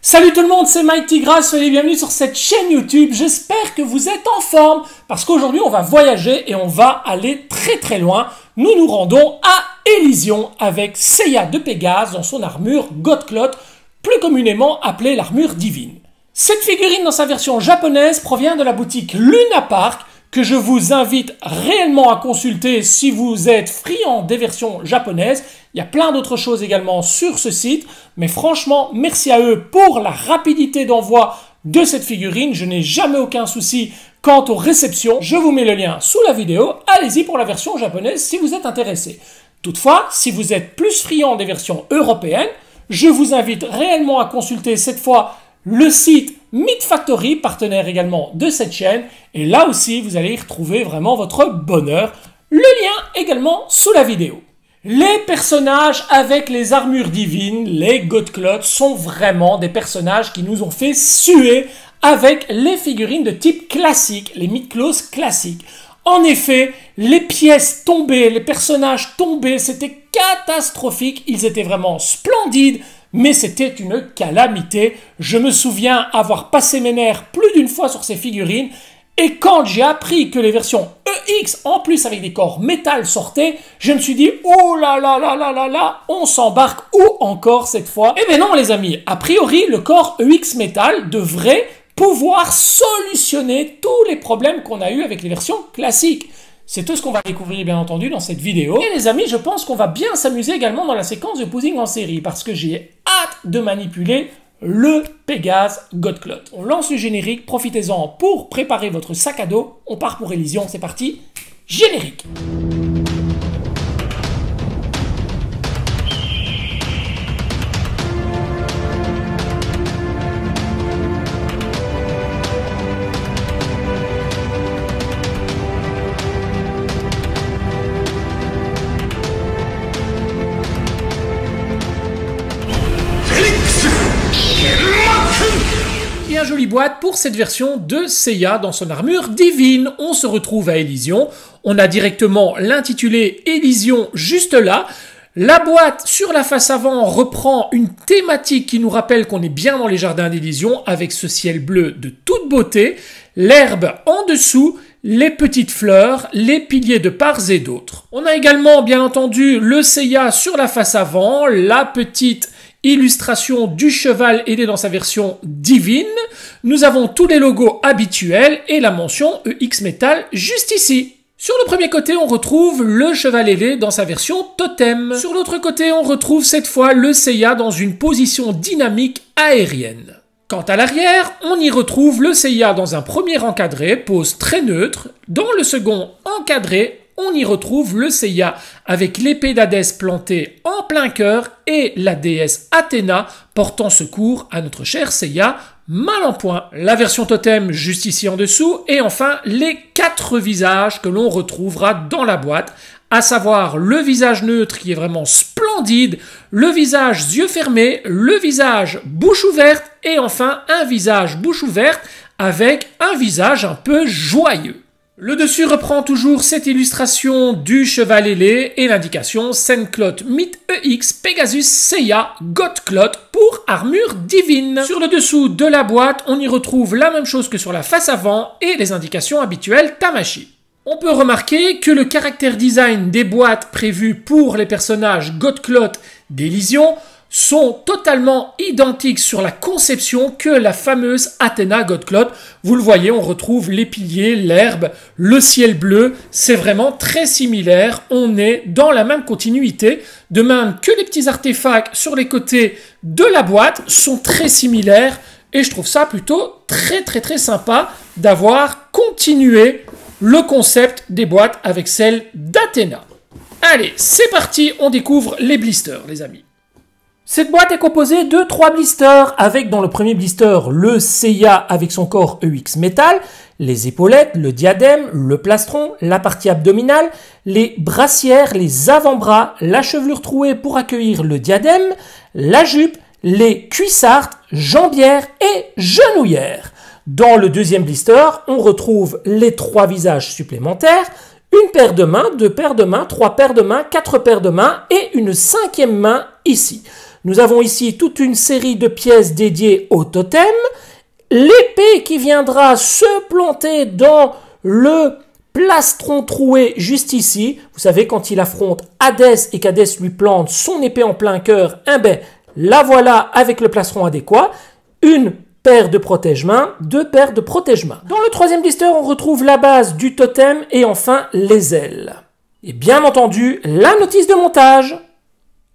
Salut tout le monde, c'est Mike Tigras, soyez bienvenus sur cette chaîne YouTube. J'espère que vous êtes en forme parce qu'aujourd'hui on va voyager et on va aller très loin. Nous nous rendons à Elysion avec Seiya de Pégase dans son armure Godcloth, plus communément appelée l'armure divine. Cette figurine dans sa version japonaise provient de la boutique Luna Park que je vous invite réellement à consulter si vous êtes friand des versions japonaises. Il y a plein d'autres choses également sur ce site, mais franchement, merci à eux pour la rapidité d'envoi de cette figurine. Je n'ai jamais aucun souci quant aux réceptions. Je vous mets le lien sous la vidéo. Allez-y pour la version japonaise si vous êtes intéressé. Toutefois, si vous êtes plus friand des versions européennes, je vous invite réellement à consulter cette fois le site Meat Factory, partenaire également de cette chaîne. Et là aussi, vous allez y retrouver vraiment votre bonheur. Le lien également sous la vidéo. Les personnages avec les armures divines, les Godcloth, sont vraiment des personnages qui nous ont fait suer avec les figurines de type classique, les Mythos classiques. En effet, les pièces tombées, les personnages tombés, c'était catastrophique. Ils étaient vraiment splendides, mais c'était une calamité. Je me souviens avoir passé mes nerfs plus d'une fois sur ces figurines. Et quand j'ai appris que les versions EX, en plus avec des corps métal, sortaient, je me suis dit, oh là là là là là là, on s'embarque où encore cette fois? Eh bien non les amis, a priori le corps EX métal devrait pouvoir solutionner tous les problèmes qu'on a eu avec les versions classiques. C'est tout ce qu'on va découvrir bien entendu dans cette vidéo. Et les amis, je pense qu'on va bien s'amuser également dans la séquence de posing en série parce que j'ai hâte de manipuler le Pégase Godcloth. On lance le générique, profitez-en pour préparer votre sac à dos. On part pour Elysion, c'est parti, générique. Bien jolie boîte pour cette version de Seiya dans son armure divine. On se retrouve à Elysion. On a directement l'intitulé Elysion juste là. La boîte sur la face avant reprend une thématique qui nous rappelle qu'on est bien dans les jardins d'Elysion avec ce ciel bleu de toute beauté, l'herbe en dessous, les petites fleurs, les piliers de part et d'autre. On a également bien entendu le Seiya sur la face avant, la petite illustration du cheval ailé dans sa version divine. Nous avons tous les logos habituels et la mention EX Metal juste ici. Sur le premier côté, on retrouve le cheval ailé dans sa version totem. Sur l'autre côté, on retrouve cette fois le Seiya dans une position dynamique aérienne. Quant à l'arrière, on y retrouve le Seiya dans un premier encadré, pose très neutre. Dans le second encadré, on y retrouve le Seiya avec l'épée d'Hadès plantée en plein cœur et la déesse Athéna portant secours à notre cher Seiya mal en point. La version totem juste ici en dessous et enfin les 4 visages que l'on retrouvera dans la boîte, à savoir le visage neutre qui est vraiment splendide, le visage yeux fermés, le visage bouche ouverte et enfin un visage bouche ouverte avec un visage un peu joyeux. Le dessus reprend toujours cette illustration du cheval ailé et l'indication Sencloth Myth EX Pegasus Seiya Godcloth pour armure divine. Sur le dessous de la boîte, on y retrouve la même chose que sur la face avant et les indications habituelles Tamashii. On peut remarquer que le caractère design des boîtes prévues pour les personnages Godcloth d'Elysion sont totalement identiques sur la conception que la fameuse Athéna Godcloth. Vous le voyez, on retrouve les piliers, l'herbe, le ciel bleu. C'est vraiment très similaire. On est dans la même continuité. De même que les petits artefacts sur les côtés de la boîte sont très similaires. Et je trouve ça plutôt très sympa d'avoir continué le concept des boîtes avec celle d'Athéna. Allez, c'est parti, on découvre les blisters, les amis. Cette boîte est composée de 3 blisters, avec dans le premier blister le Seiya avec son corps EX métal, les épaulettes, le diadème, le plastron, la partie abdominale, les brassières, les avant-bras, la chevelure trouée pour accueillir le diadème, la jupe, les cuissardes, jambières et genouillères. Dans le deuxième blister, on retrouve les 3 visages supplémentaires, une paire de mains, 2 paires de mains, 3 paires de mains, 4 paires de mains et une 5e main ici. Nous avons ici toute une série de pièces dédiées au totem. L'épée qui viendra se planter dans le plastron troué juste ici. Vous savez, quand il affronte Hadès et qu'Hadès lui plante son épée en plein cœur, eh ben, la voilà avec le plastron adéquat. Une paire de protège-mains, 2 paires de protège-mains. Dans le troisième blister, on retrouve la base du totem et enfin les ailes. Et bien entendu, la notice de montage.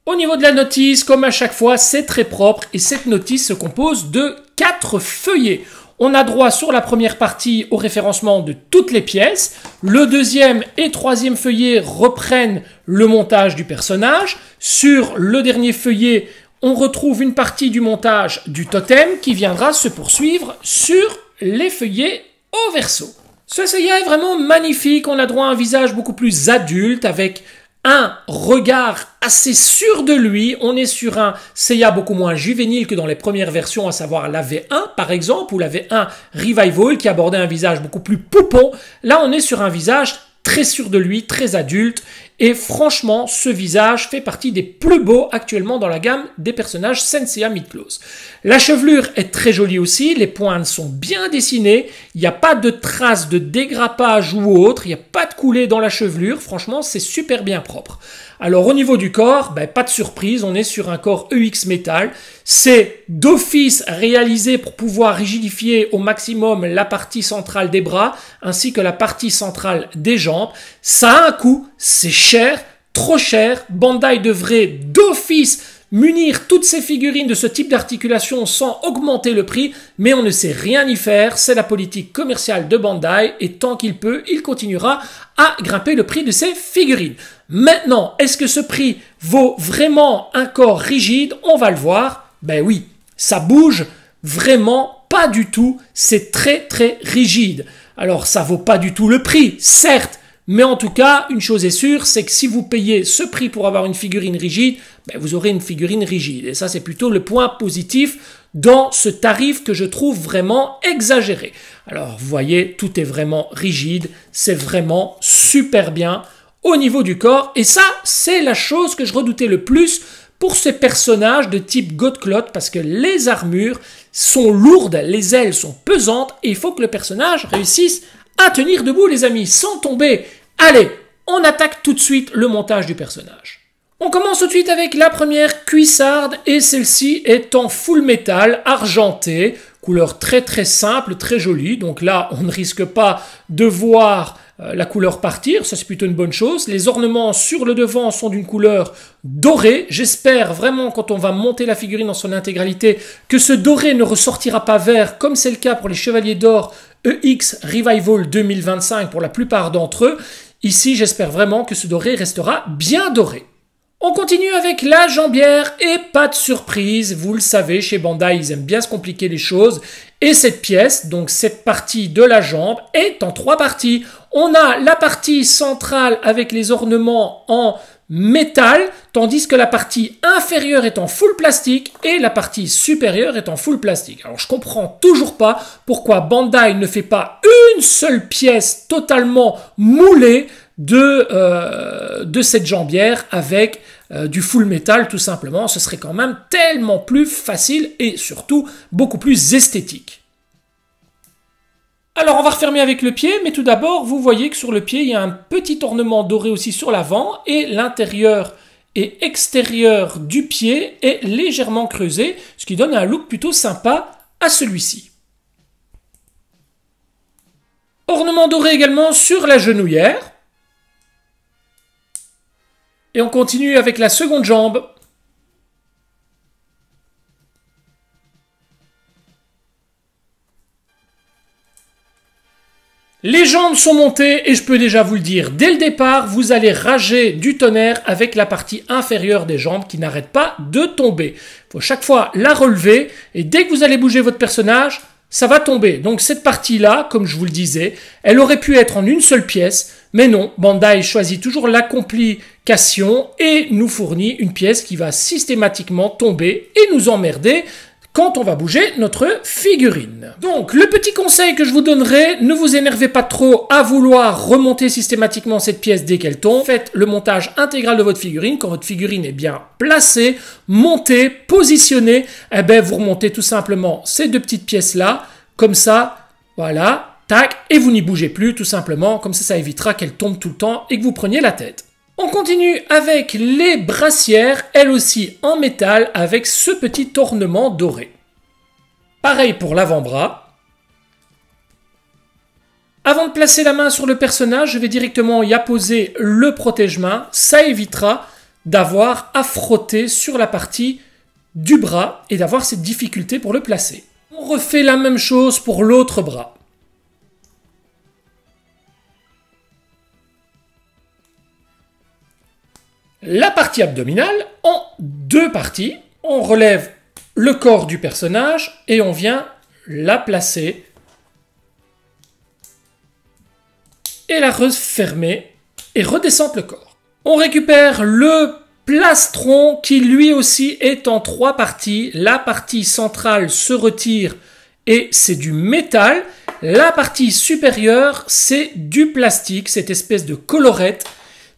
Au niveau de la notice, comme à chaque fois, c'est très propre et cette notice se compose de 4 feuillets. On a droit sur la première partie au référencement de toutes les pièces. Le deuxième et troisième feuillet reprennent le montage du personnage. Sur le dernier feuillet, on retrouve une partie du montage du totem qui viendra se poursuivre sur les feuillets au verso. Ce Seiya est vraiment magnifique. On a droit à un visage beaucoup plus adulte avec un regard assez sûr de lui. On est sur un Seiya beaucoup moins juvénile que dans les premières versions, à savoir la V1 par exemple, ou la V1 Revival qui abordait un visage beaucoup plus poupon. Là, on est sur un visage très sûr de lui, très adulte. Et franchement, ce visage fait partie des plus beaux actuellement dans la gamme des personnages Senseiya Mid-Close. La chevelure est très jolie aussi, les pointes sont bien dessinées, il n'y a pas de traces de dégrappage ou autre, il n'y a pas de coulée dans la chevelure, franchement c'est super bien propre. Alors au niveau du corps, pas de surprise, on est sur un corps EX Metal. C'est d'office réalisé pour pouvoir rigidifier au maximum la partie centrale des bras ainsi que la partie centrale des jambes. Ça a un coût, c'est cher, trop cher. Bandai devrait d'office munir toutes ces figurines de ce type d'articulation sans augmenter le prix, mais on ne sait rien y faire, c'est la politique commerciale de Bandai et tant qu'il peut, il continuera à grimper le prix de ces figurines. Maintenant, est-ce que ce prix vaut vraiment un corps rigide? On va le voir. Ben oui, ça bouge vraiment pas du tout, c'est très très rigide. Alors ça vaut pas du tout le prix, certes, mais en tout cas, une chose est sûre, c'est que si vous payez ce prix pour avoir une figurine rigide, vous aurez une figurine rigide. Et ça, c'est plutôt le point positif dans ce tarif que je trouve vraiment exagéré. Alors, vous voyez, tout est vraiment rigide, c'est vraiment super bien au niveau du corps. Et ça, c'est la chose que je redoutais le plus pour ces personnages de type Godclot, parce que les armures sont lourdes, les ailes sont pesantes, et il faut que le personnage réussisse à tenir debout, les amis, sans tomber. Allez, on attaque tout de suite le montage du personnage. On commence tout de suite avec la première cuissarde, et celle-ci est en full métal, argenté, couleur très très simple, très jolie. Donc là, on ne risque pas de voir la couleur partir, ça c'est plutôt une bonne chose. Les ornements sur le devant sont d'une couleur dorée. J'espère vraiment, quand on va monter la figurine dans son intégralité, que ce doré ne ressortira pas vert, comme c'est le cas pour les Chevaliers d'Or EX Revival 2025 pour la plupart d'entre eux. Ici, j'espère vraiment que ce doré restera bien doré. On continue avec la jambière et pas de surprise, vous le savez, chez Bandai, ils aiment bien se compliquer les choses. Et cette pièce, donc cette partie de la jambe, est en 3 parties. On a la partie centrale avec les ornements en métal, tandis que la partie inférieure est en full plastique et la partie supérieure est en full plastique. Alors je comprends toujours pas pourquoi Bandai ne fait pas une seule pièce totalement moulée de cette jambière avec du full métal tout simplement. Ce serait quand même tellement plus facile et surtout beaucoup plus esthétique. Alors on va refermer avec le pied, mais tout d'abord vous voyez que sur le pied il y a un petit ornement doré aussi sur l'avant et l'intérieur et extérieur du pied est légèrement creusé, ce qui donne un look plutôt sympa à celui-ci. Ornement doré également sur la genouillère. Et on continue avec la seconde jambe. Les jambes sont montées et je peux déjà vous le dire, dès le départ, vous allez rager du tonnerre avec la partie inférieure des jambes qui n'arrête pas de tomber. Il faut chaque fois la relever et dès que vous allez bouger votre personnage, ça va tomber. Donc cette partie-là, comme je vous le disais, elle aurait pu être en une seule pièce, mais non, Bandai choisit toujours la complication et nous fournit une pièce qui va systématiquement tomber et nous emmerder quand on va bouger notre figurine. Donc, le petit conseil que je vous donnerai, ne vous énervez pas trop à vouloir remonter systématiquement cette pièce dès qu'elle tombe. Faites le montage intégral de votre figurine. Quand votre figurine est bien placée, montée, positionnée, eh ben, vous remontez tout simplement ces deux petites pièces-là, comme ça, voilà, tac, et vous n'y bougez plus, tout simplement, comme ça évitera qu'elle tombe tout le temps et que vous preniez la tête. On continue avec les brassières, elles aussi en métal, avec ce petit ornement doré. Pareil pour l'avant-bras. Avant de placer la main sur le personnage, je vais directement y apposer le protège-main. Ça évitera d'avoir à frotter sur la partie du bras et d'avoir cette difficulté pour le placer. On refait la même chose pour l'autre bras. La partie abdominale en deux parties. On relève le corps du personnage et on vient la placer et la refermer et redescendre le corps. On récupère le plastron qui lui aussi est en trois parties. La partie centrale se retire et c'est du métal. La partie supérieure, c'est du plastique, cette espèce de collerette.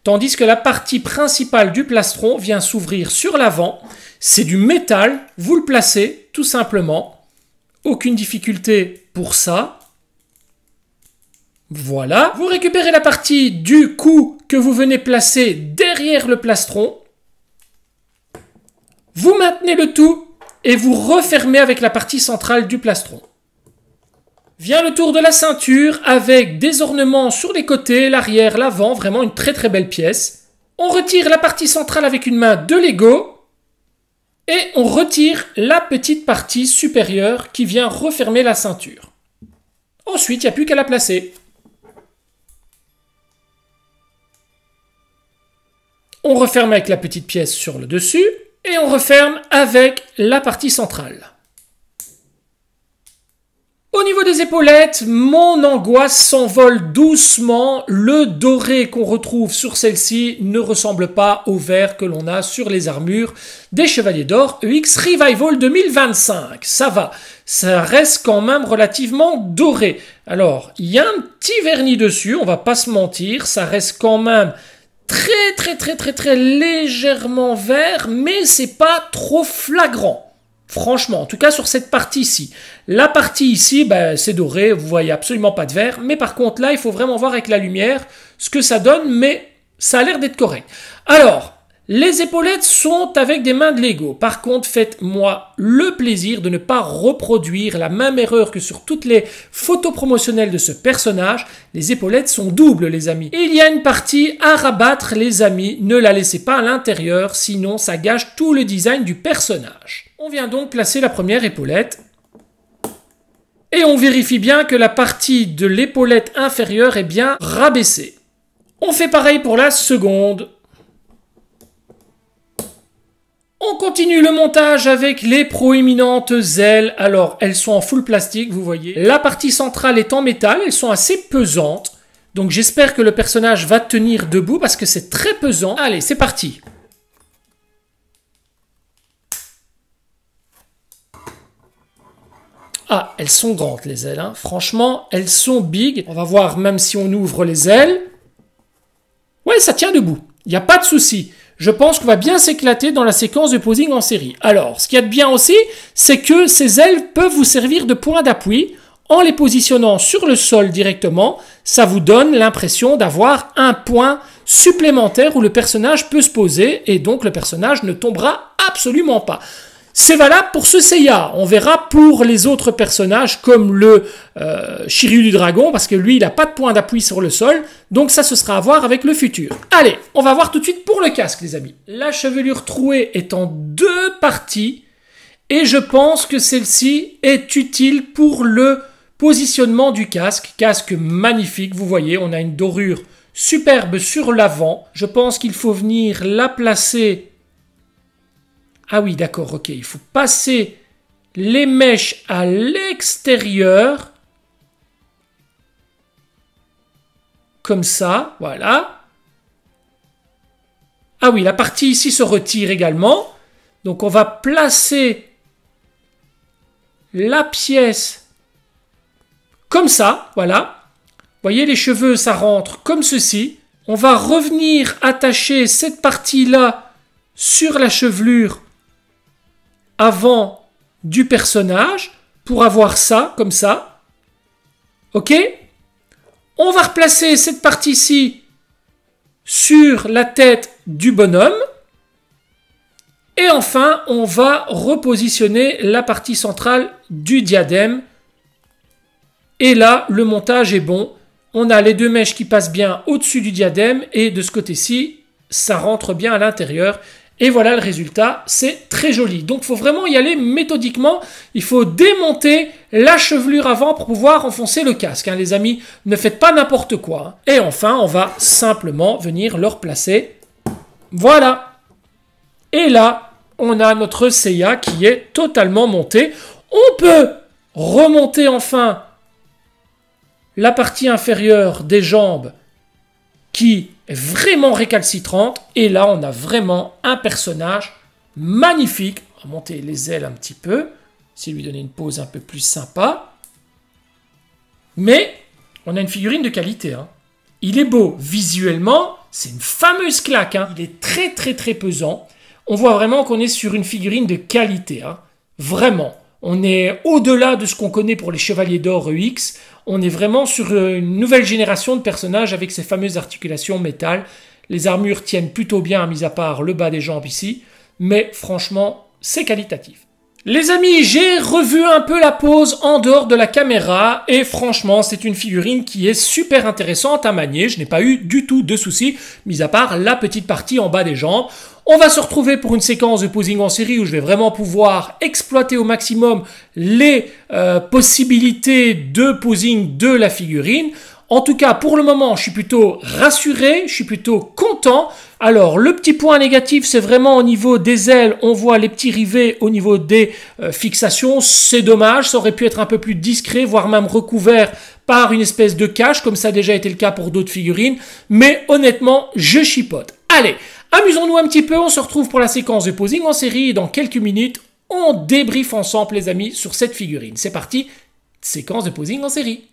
Tandis que la partie principale du plastron vient s'ouvrir sur l'avant. C'est du métal, vous le placez tout simplement. Aucune difficulté pour ça. Voilà. Vous récupérez la partie du cou que vous venez placer derrière le plastron. Vous maintenez le tout et vous refermez avec la partie centrale du plastron. Vient le tour de la ceinture avec des ornements sur les côtés, l'arrière, l'avant, vraiment une très très belle pièce. On retire la partie centrale avec une main de Lego et on retire la petite partie supérieure qui vient refermer la ceinture. Ensuite, il n'y a plus qu'à la placer. On referme avec la petite pièce sur le dessus et on referme avec la partie centrale. Au niveau des épaulettes, mon angoisse s'envole doucement. Le doré qu'on retrouve sur celle-ci ne ressemble pas au vert que l'on a sur les armures des Chevaliers d'Or EX Revival 2025. Ça va, ça reste quand même relativement doré. Alors, il y a un petit vernis dessus, on va pas se mentir, ça reste quand même très légèrement vert, mais c'est pas trop flagrant. Franchement, en tout cas sur cette partie-ci. La partie ici, ben, c'est doré, vous voyez absolument pas de vert. Mais par contre là, il faut vraiment voir avec la lumière ce que ça donne, mais ça a l'air d'être correct. Alors, les épaulettes sont avec des mains de Lego. Par contre, faites-moi le plaisir de ne pas reproduire la même erreur que sur toutes les photos promotionnelles de ce personnage. Les épaulettes sont doubles, les amis. Et il y a une partie à rabattre, les amis. Ne la laissez pas à l'intérieur, sinon ça gâche tout le design du personnage. On vient donc placer la première épaulette. Et on vérifie bien que la partie de l'épaulette inférieure est bien rabaissée. On fait pareil pour la seconde. On continue le montage avec les proéminentes ailes. Alors, elles sont en full plastique, vous voyez. La partie centrale est en métal, elles sont assez pesantes. Donc j'espère que le personnage va tenir debout parce que c'est très pesant. Allez, c'est parti. Ah, elles sont grandes les ailes, hein. Franchement, elles sont big. On va voir même si on ouvre les ailes. Ouais, ça tient debout. Il n'y a pas de souci. Je pense qu'on va bien s'éclater dans la séquence de posing en série. Alors, ce qu'il y a de bien aussi, c'est que ces ailes peuvent vous servir de point d'appui. En les positionnant sur le sol directement, ça vous donne l'impression d'avoir un point supplémentaire où le personnage peut se poser et donc le personnage ne tombera absolument pas. C'est valable pour ce Seiya. On verra pour les autres personnages comme le Shiryu du Dragon parce que lui, il n'a pas de point d'appui sur le sol. Donc ça, ce sera à voir avec le futur. Allez, on va voir tout de suite pour le casque, les amis. La chevelure trouée est en deux parties et je pense que celle-ci est utile pour le positionnement du casque. Casque magnifique, vous voyez, on a une dorure superbe sur l'avant. Je pense qu'il faut venir la placer... Ah oui, d'accord, ok. Il faut passer les mèches à l'extérieur. Comme ça, voilà. Ah oui, la partie ici se retire également. Donc on va placer la pièce comme ça, voilà. Vous voyez, les cheveux, ça rentre comme ceci. On va revenir attacher cette partie-là sur la chevelure avant du personnage pour avoir ça, comme ça. Ok? On va replacer cette partie-ci sur la tête du bonhomme. Et enfin, on va repositionner la partie centrale du diadème. Et là, le montage est bon. On a les deux mèches qui passent bien au-dessus du diadème. Et de ce côté-ci, ça rentre bien à l'intérieur. Et voilà le résultat, c'est très joli. Donc il faut vraiment y aller méthodiquement. Il faut démonter la chevelure avant pour pouvoir enfoncer le casque. Hein, les amis, ne faites pas n'importe quoi. Hein. Et enfin, on va simplement venir le replacer. Voilà. Et là, on a notre Seiya qui est totalement monté. On peut remonter enfin la partie inférieure des jambes qui est vraiment récalcitrante. Et là, on a vraiment un personnage magnifique. On va monter les ailes un petit peu. Essayer de lui donner une pose un peu plus sympa. Mais on a une figurine de qualité. Hein. Il est beau visuellement. C'est une fameuse claque. Hein. Il est très très très pesant. On voit vraiment qu'on est sur une figurine de qualité. Hein. Vraiment. On est au-delà de ce qu'on connaît pour les Chevaliers d'Or EX. On est vraiment sur une nouvelle génération de personnages avec ces fameuses articulations métal. Les armures tiennent plutôt bien, mis à part le bas des jambes ici. Mais franchement, c'est qualitatif. Les amis, j'ai revu un peu la pose en dehors de la caméra et franchement, c'est une figurine qui est super intéressante à manier. Je n'ai pas eu du tout de soucis, mis à part la petite partie en bas des jambes. On va se retrouver pour une séquence de posing en série où je vais vraiment pouvoir exploiter au maximum les possibilités de posing de la figurine. En tout cas, pour le moment, je suis plutôt rassuré, je suis plutôt content. Alors, le petit point négatif, c'est vraiment au niveau des ailes, on voit les petits rivets au niveau des fixations. C'est dommage, ça aurait pu être un peu plus discret, voire même recouvert par une espèce de cache, comme ça a déjà été le cas pour d'autres figurines. Mais honnêtement, je chipote. Allez, amusons-nous un petit peu, on se retrouve pour la séquence de posing en série et dans quelques minutes, on débriefe ensemble, les amis, sur cette figurine. C'est parti, séquence de posing en série.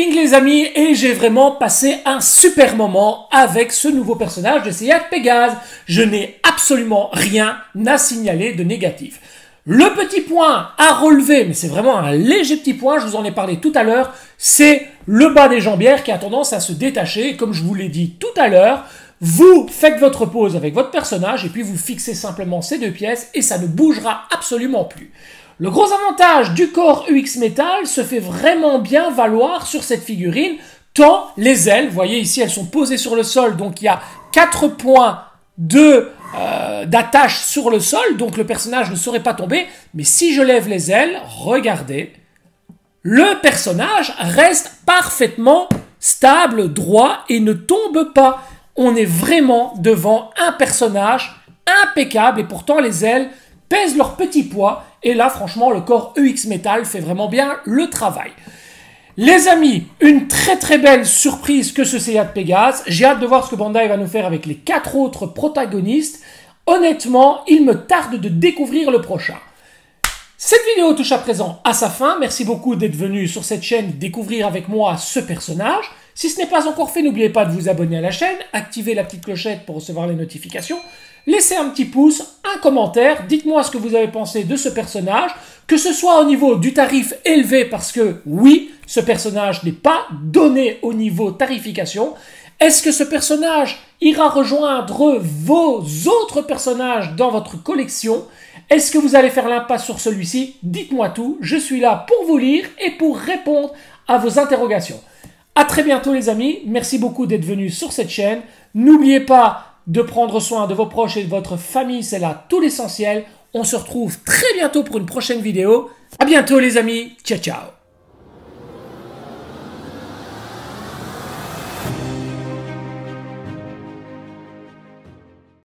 King les amis, et j'ai vraiment passé un super moment avec ce nouveau personnage de Seyat Pégase. Je n'ai absolument rien à signaler de négatif. Le petit point à relever, mais c'est vraiment un léger petit point, je vous en ai parlé tout à l'heure, c'est le bas des jambières qui a tendance à se détacher. Comme je vous l'ai dit tout à l'heure, vous faites votre pose avec votre personnage et puis vous fixez simplement ces deux pièces et ça ne bougera absolument plus. Le gros avantage du corps UX Metal se fait vraiment bien valoir sur cette figurine, tant les ailes, vous voyez ici elles sont posées sur le sol, donc il y a 4 points d'attache sur le sol, donc le personnage ne saurait pas tomber, mais si je lève les ailes, regardez, le personnage reste parfaitement stable, droit et ne tombe pas. On est vraiment devant un personnage impeccable et pourtant les ailes pèsent leur petit poids et là franchement le corps UX Metal fait vraiment bien le travail. Les amis, une très belle surprise que ce Seyat Pégase. J'ai hâte de voir ce que Bandai va nous faire avec les 4 autres protagonistes. Honnêtement, il me tarde de découvrir le prochain. Cette vidéo touche à présent à sa fin. Merci beaucoup d'être venu sur cette chaîne découvrir avec moi ce personnage. Si ce n'est pas encore fait, n'oubliez pas de vous abonner à la chaîne, activer la petite clochette pour recevoir les notifications, laissez un petit pouce, un commentaire, dites-moi ce que vous avez pensé de ce personnage, que ce soit au niveau du tarif élevé parce que oui, ce personnage n'est pas donné au niveau tarification. Est-ce que ce personnage ira rejoindre vos autres personnages dans votre collection? Est-ce que vous allez faire l'impasse sur celui-ci? Dites-moi tout, je suis là pour vous lire et pour répondre à vos interrogations. À très bientôt les amis, merci beaucoup d'être venus sur cette chaîne. N'oubliez pas de prendre soin de vos proches et de votre famille, c'est là tout l'essentiel. On se retrouve très bientôt pour une prochaine vidéo. À bientôt les amis, ciao ciao.